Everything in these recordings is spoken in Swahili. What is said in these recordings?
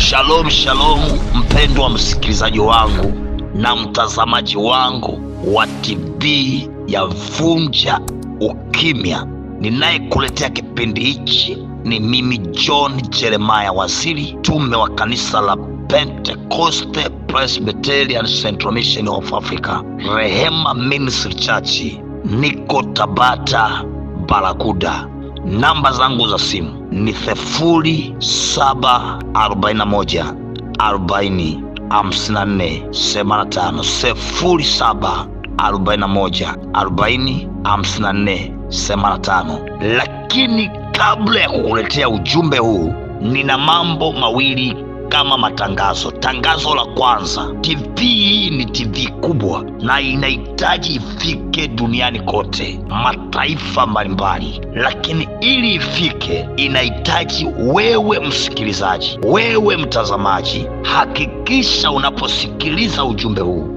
Shalom shalom, mpendwa msikilizaji wangu na mtazamaji wangu wa TV ya Vunja Ukimya. Ninayekuletea kipindi hichi ni mimi John Jeremiah Waziri, tume wa kanisa la Pentecost Presbyterian Central Mission of Africa, Rehema Ministry Church. Niko Tabata Barakuda. Namba zangu za simu ni 0741 40 54 85, 0741 40 54 85. Lakini kabla ya kukuletea ujumbe huu, nina mambo mawili kama matangazo. Tangazo la kwanza, TV hii ni TV kubwa na inahitaji ifike duniani kote, mataifa mbalimbali, lakini ili ifike inahitaji wewe msikilizaji, wewe mtazamaji. Hakikisha unaposikiliza ujumbe huu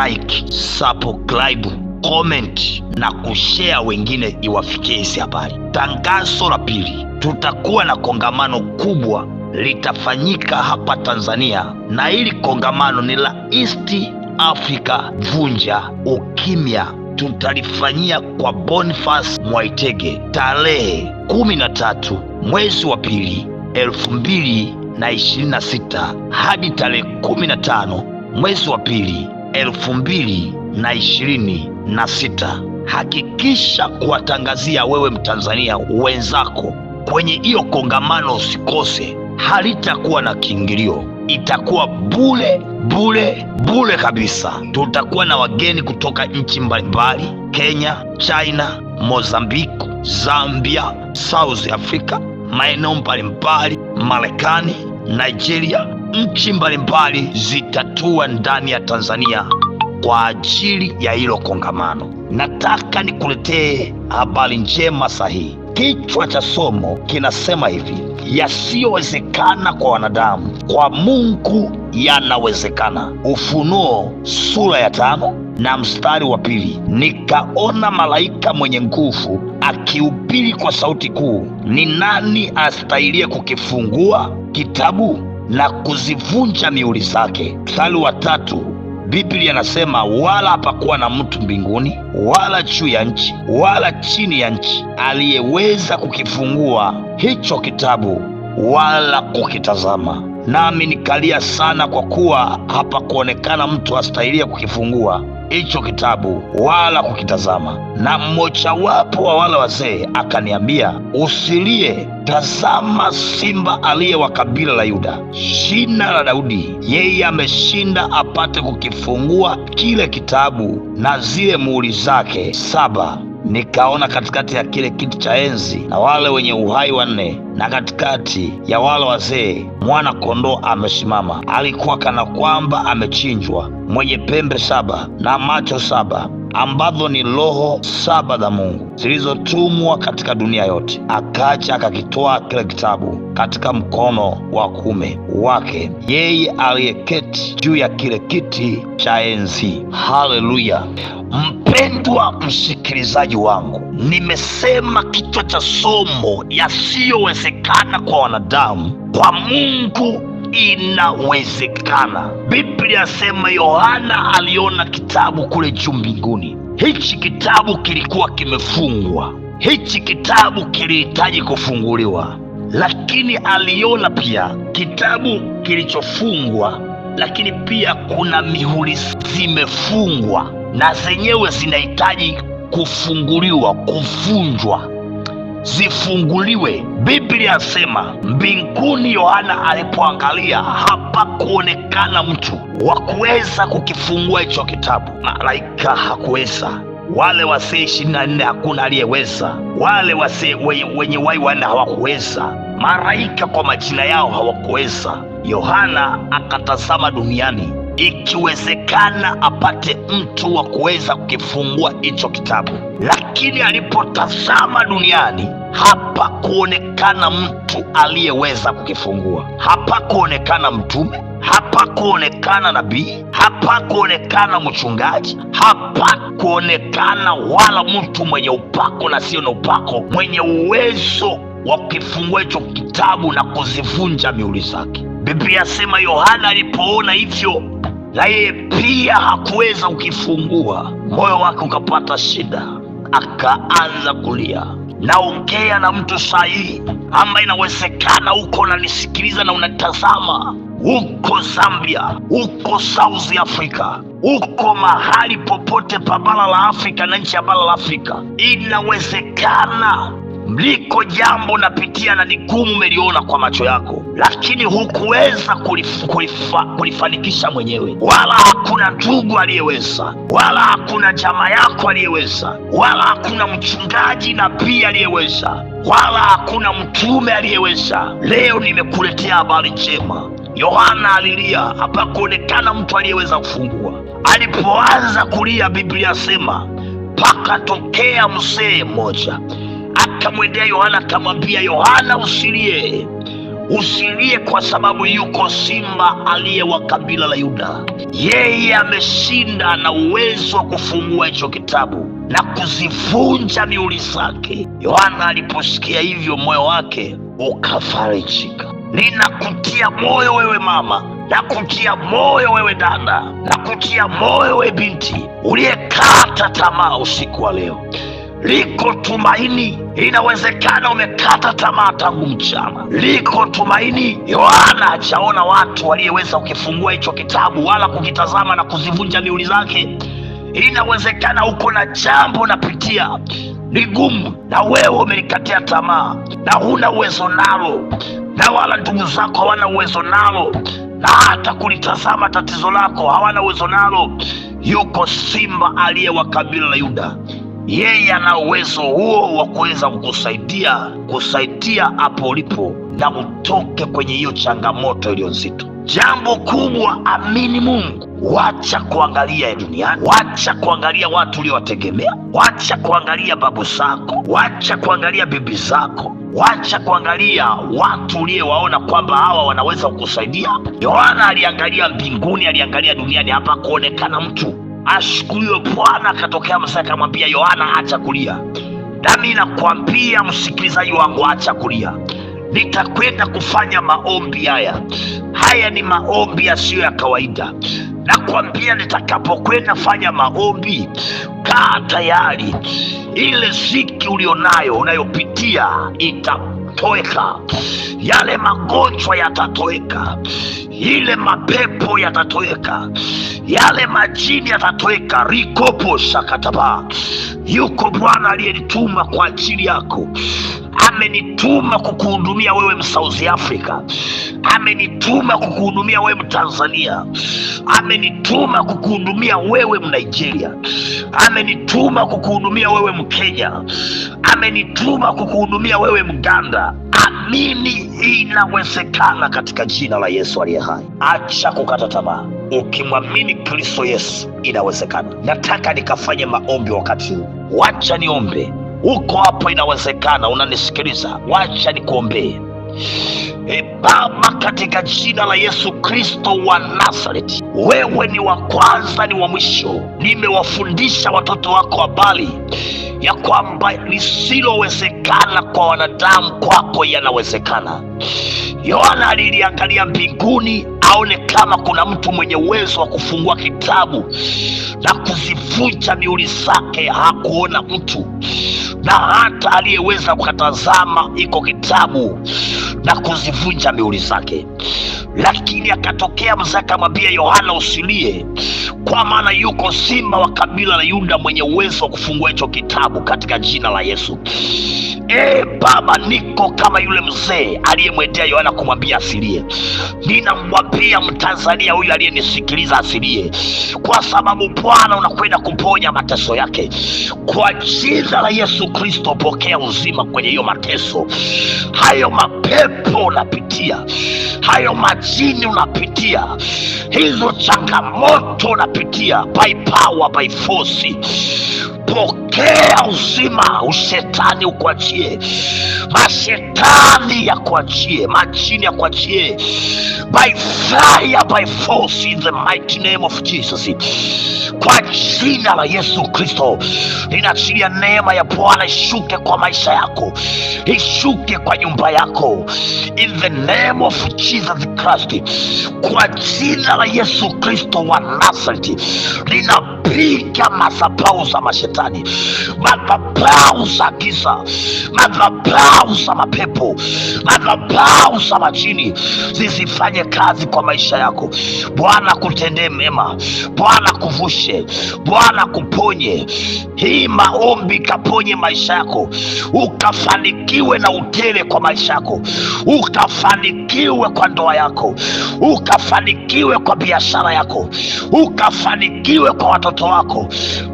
like, subscribe, comment na kushare wengine iwafikie hizi habari. Tangazo la pili, tutakuwa na kongamano kubwa litafanyika hapa Tanzania, na hili kongamano ni la East Africa Vunja Ukimya. Tutalifanyia kwa Boniface Mwaitege tarehe 13 mwezi wa pili 2026 hadi tarehe 15 mwezi wa pili 2026. Hakikisha kuwatangazia wewe Mtanzania wenzako kwenye hiyo kongamano, usikose. Halitakuwa na kiingilio, itakuwa bure kabisa. Tutakuwa na wageni kutoka nchi mbalimbali: Kenya, China, Mozambique, Zambia, South Africa, maeneo mbalimbali, Marekani, Nigeria. Nchi mbalimbali zitatua ndani ya Tanzania kwa ajili ya hilo kongamano. Nataka nikuletee habari njema sahihi. Kichwa cha somo kinasema hivi: yasiyowezekana kwa wanadamu, kwa Mungu yanawezekana. Ufunuo sura ya 5 na mstari wa 2. Nikaona malaika mwenye nguvu akihubiri kwa sauti kuu, ni nani astahiliye kukifungua kitabu na kuzivunja mihuri zake? Mstari wa 3, Biblia inasema, wala hapakuwa na mtu mbinguni wala juu ya nchi wala chini ya nchi aliyeweza kukifungua hicho kitabu wala kukitazama. Nami nikalia sana, kwa kuwa hapakuonekana mtu astahiliye kukifungua hicho kitabu wala kukitazama. Na mmojawapo wa wale wazee akaniambia, usilie, tazama, simba aliye wa kabila la Yuda, shina la Daudi, yeye ameshinda apate kukifungua kile kitabu na zile muhuri zake 7. Nikaona katikati ya kile kiti cha enzi na wale wenye uhai 4, na katikati ya wale wazee, mwana kondoo amesimama. Alikuwa kana kwamba amechinjwa, mwenye pembe 7 na macho 7, ambazo ni roho 7 za Mungu zilizotumwa katika dunia yote. Akaja akakitoa kile kitabu katika mkono wa kuume wake yeye aliyeketi juu ya kile kiti cha enzi. Haleluya! Mpendwa msikilizaji wangu, nimesema kichwa cha somo, yasiyowezekana kwa wanadamu, kwa Mungu inawezekana. Biblia inasema Yohana aliona kitabu kule juu mbinguni. Hichi kitabu kilikuwa kimefungwa, hichi kitabu kilihitaji kufunguliwa, lakini aliona pia kitabu kilichofungwa, lakini pia kuna mihuri zimefungwa na zenyewe zinahitaji kufunguliwa, kuvunjwa, zifunguliwe. Biblia inasema mbinguni, Yohana alipoangalia, hapakuonekana mtu wa kuweza kukifungua hicho kitabu. Malaika hakuweza, wale wazee 24 hakuna aliyeweza, wale wazee wenye uhai 4 hawakuweza, malaika kwa majina yao hawakuweza. Yohana akatazama duniani, ikiwezekana apate mtu wa kuweza kukifungua hicho kitabu, lakini alipotazama duniani, hapakuonekana mtu aliyeweza kukifungua. Hapakuonekana mtume, hapakuonekana nabii, hapakuonekana mchungaji, hapakuonekana wala mtu mwenye upako na sio na upako, mwenye uwezo wa kukifungua hicho kitabu na kuzivunja mihuri zake. Biblia yasema Yohana alipoona hivyo, na yeye pia hakuweza kukifungua, moyo wake ukapata shida, akaanza kulia. Naongea na mtu sahihi ambaye inawezekana uko unanisikiliza na unatazama, uko Zambia, uko South Africa, uko mahali popote pa bara la Afrika na nchi ya bara la Afrika. Inawezekana mliko jambo napitia na ni gumu, umeliona kwa macho yako, lakini hukuweza kulifanikisha mwenyewe, wala hakuna ndugu aliyeweza, wala hakuna jamaa yako aliyeweza, wala hakuna mchungaji nabii aliyeweza, wala hakuna mtume aliyeweza. Leo nimekuletea habari njema. Yohana alilia, hapakuonekana mtu aliyeweza kufungua. Alipoanza kulia, Biblia yasema pakatokea mzee mmoja akamwendea Yohana akamwambia, Yohana, usilie kwa sababu yuko simba aliye wa kabila la Yuda. Yeye ameshinda na uwezo wa kufungua hicho kitabu na kuzivunja mihuri zake. Yohana aliposikia hivyo, moyo wake ukafarijika. Ninakutia moyo wewe mama, nakutia moyo wewe dada, nakutia moyo wewe binti uliyekata tamaa usiku wa leo. Liko tumaini. Inawezekana umekata tamaa tangu mchana. Liko tumaini. Yohana hajaona watu waliyeweza kukifungua hicho kitabu wala kukitazama na kuzivunja mihuri zake. Inawezekana uko na jambo napitia ni gumu, na wewe umelikatia tamaa na huna uwezo nalo, na wala ndugu zako hawana uwezo nalo, na hata kulitazama tatizo lako hawana uwezo nalo. Yuko simba aliye wa kabila la Yuda. Yeye ana uwezo huo wa kuweza kusaidia hapo ulipo na utoke kwenye hiyo changamoto iliyo nzito. Jambo kubwa, amini Mungu. Wacha kuangalia duniani, wacha kuangalia watu uliowategemea, wacha kuangalia babu zako, wacha kuangalia bibi zako, wacha kuangalia watu uliowaona kwamba hawa wanaweza kukusaidia. Yohana aliangalia mbinguni, aliangalia duniani, hapa kuonekana mtu. Ashukuriwe Bwana. Akatokea mzee akamwambia Yohana, acha kulia. Nami nakwambia msikilizaji wangu, acha kulia. Nitakwenda kufanya maombi haya. Haya ni maombi yasiyo ya kawaida. Nakwambia nitakapokwenda fanya maombi, kaa tayari. Ile ziki ulionayo unayopitia itatoweka, yale magonjwa yatatoweka, ile mapepo yatatoweka, yale majini yatatoweka. Rikopo shakataba. Yuko Bwana aliyenituma kwa ajili yako. Amenituma kukuhudumia wewe South Africa, amenituma kukuhudumia wewe Tanzania, amenituma kukuhudumia wewe Nigeria, amenituma kukuhudumia wewe Mkenya, amenituma kukuhudumia wewe Mganda. Amini, inawezekana katika jina la Yesu aliye hai. Acha kukata tamaa. Ukimwamini Kristo Yesu inawezekana. Nataka nikafanye maombi wakati huu. Wacha niombe. Uko hapo, inawezekana unanisikiliza. Wacha nikuombee. Baba, katika jina la Yesu Kristo wa Nazareti, wewe ni wa kwanza, ni wa mwisho. Nimewafundisha watoto wako habari ya kwamba lisilowezekana kwa wanadamu kwako yanawezekana. Yohana aliliangalia mbinguni aone kama kuna mtu mwenye uwezo wa kufungua kitabu na kuzivunja mihuri zake. Hakuona mtu, na hata aliyeweza kukatazama iko kitabu na kuzivunja mihuri zake. Lakini akatokea mzee akamwambia Yohana, usilie, kwa maana yuko simba wa kabila la Yuda mwenye uwezo wa kufungua hicho kitabu katika jina la Yesu. Baba, niko kama yule mzee aliyemwendea Yohana kumwambia asilie. Ninamwambia Mtanzania huyu aliyenisikiliza asilie, kwa sababu Bwana unakwenda kuponya mateso yake. Kwa jina la Yesu Kristo, pokea uzima kwenye hiyo mateso. Hayo mapepo unapitia, hayo majini unapitia, hizo changamoto unapitia, by power by force, Pokea uzima, ushetani ukuachie, mashetani yakuachie, majini yakuachie, by fire, by force, in the mighty name of Jesus. Kwa jina la Yesu Kristo ninaachilia neema ya Bwana ishuke kwa maisha yako, ishuke kwa nyumba yako, in the name of Jesus Christ. Kwa jina la Yesu Kristo wa Nazareti ninapiga madhabahu za mashetani, madhabahu za giza, madhabahu za mapepo, madhabahu za majini zisifanye kazi kwa maisha yako. Bwana kutendee mema, Bwana kuvushe, Bwana kuponye. Hii maombi kaponye maisha yako, ukafanikiwe na utele kwa maisha yako, ukafanikiwe kwa ndoa yako, ukafanikiwe kwa biashara yako, ukafanikiwe kwa watoto wako,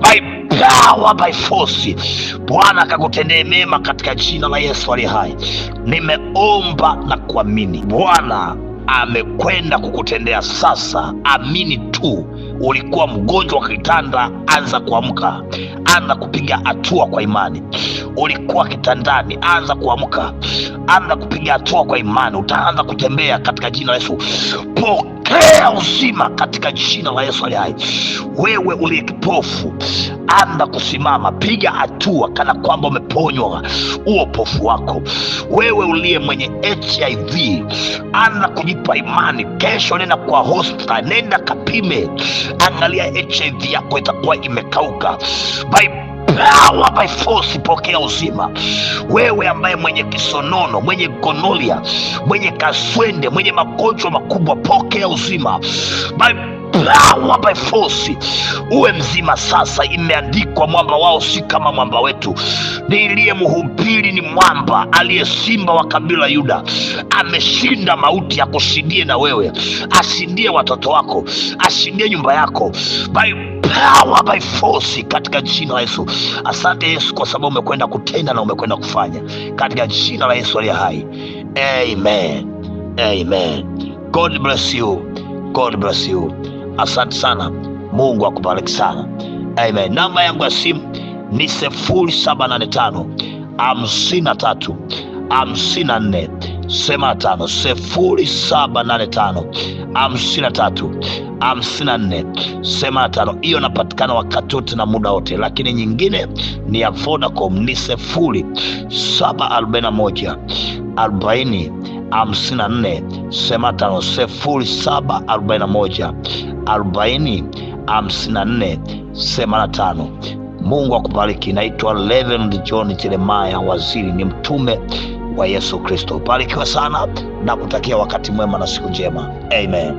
by power, by force. Bwana akakutendee mema katika jina la Yesu aliye hai. Nimeomba na kuamini Bwana amekwenda kukutendea sasa. Amini tu. Ulikuwa mgonjwa wa kitanda, anza kuamka, anza kupiga hatua kwa imani. Ulikuwa kitandani, anza kuamka, anza kupiga hatua kwa imani. Utaanza kutembea katika jina la Yesu. Pokea uzima katika jina la Yesu aliye hai. Wewe uliye kipofu, anza kusimama, piga hatua kana kwamba umeponywa huo upofu wako. Wewe uliye mwenye HIV, anza kujipa imani. Kesho nenda kwa hospitali, nenda kapime, angalia HIV yako itakuwa imekauka. By power, by force, pokea uzima. Wewe ambaye mwenye kisonono, mwenye gonoria, mwenye kaswende, mwenye magonjwa makubwa, pokea uzima. By power, by force, uwe mzima sasa. Imeandikwa, mwamba wao si kama mwamba wetu. Niliye mhubiri ni mwamba, aliye simba wa kabila Yuda. Ameshinda mauti, akushindie na wewe, ashindie watoto wako, ashindie nyumba yako, by power, by force, katika jina la Yesu. Asante Yesu kwa sababu umekwenda kutenda na umekwenda kufanya, katika jina la Yesu aliye hai. Amen. Amen. God bless you. God bless you. Asante sana. Mungu akubariki sana. Amen. Namba yangu ya simu ni 0785 53 54 75. 0785 53 54 75. Hiyo napatikana wakati wote na muda wote, lakini nyingine ni ya Vodacom ni 0741 40 54 75. 0741 40 54 75. Mungu akubariki. Naitwa Reverend John Jeremiah Waziri, ni mtume wa Yesu Kristo. Barikiwa sana na kutakia wakati mwema na siku njema. Amen.